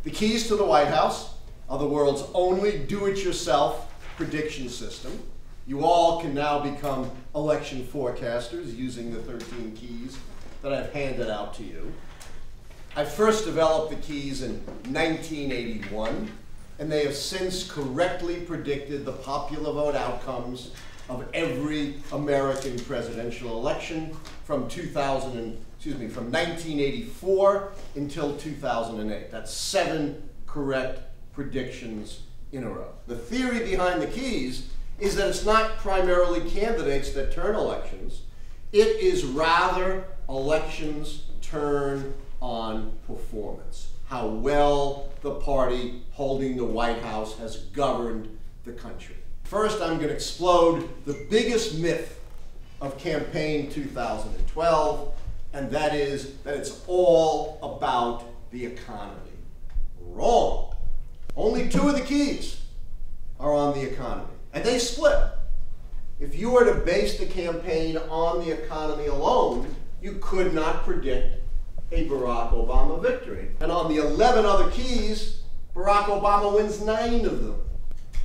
The keys to the White House are the world's only do-it-yourself prediction system. You all can now become election forecasters using the 13 keys that I've handed out to you. I first developed the keys in 1981, and they have since correctly predicted the popular vote outcomes of every American presidential election from 1984 until 2008. That's 7 correct predictions in a row. The theory behind the keys is that it's not primarily candidates that turn elections. It is rather elections turn on performance, how well the party holding the White House has governed the country. First, I'm going to explode the biggest myth of campaign 2012, and that is that it's all about the economy. Wrong. Only 2 of the keys are on the economy, and they split. If you were to base the campaign on the economy alone, you could not predict a Barack Obama victory. And on the 11 other keys, Barack Obama wins 9 of them.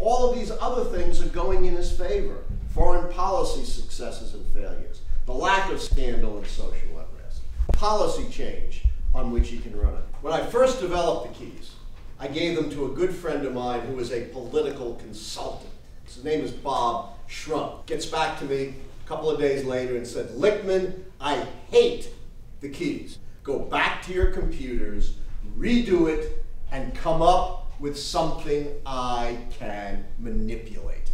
All of these other things are going in his favor. Foreign policy successes and failures, the lack of scandal and social unrest, policy change on which he can run it. When I first developed the keys, I gave them to a good friend of mine who is a political consultant. His name is Bob Shrum. Gets back to me a couple of days later and said, "Lichtman, I hate the keys. Go back to your computers, redo it, and come up with something I can manipulate."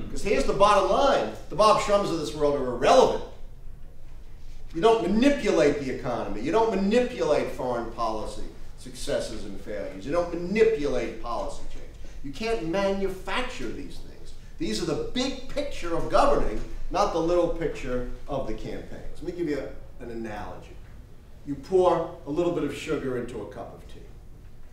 Because here's the bottom line. The Bob Shrums of this world are irrelevant. You don't manipulate the economy. You don't manipulate foreign policy successes and failures. You don't manipulate policy change. You can't manufacture these things. These are the big picture of governing, not the little picture of the campaigns. Let me give you an analogy. You pour a little bit of sugar into a cup of tea.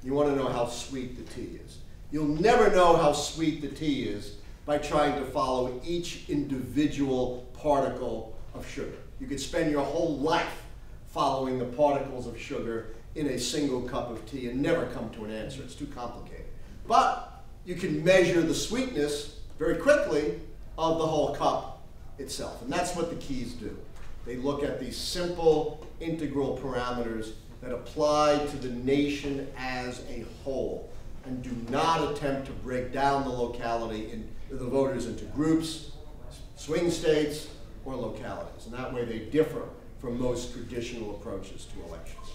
You want to know how sweet the tea is. You'll never know how sweet the tea is by trying to follow each individual particle of sugar. You could spend your whole life following the particles of sugar in a single cup of tea and never come to an answer. It's too complicated. But you can measure the sweetness very quickly of the whole cup itself. And that's what the keys do. They look at these simple integral parameters that apply to the nation as a whole and do not attempt to break down the locality and the voters into groups, swing states, or localities. And that way they differ from most traditional approaches to elections.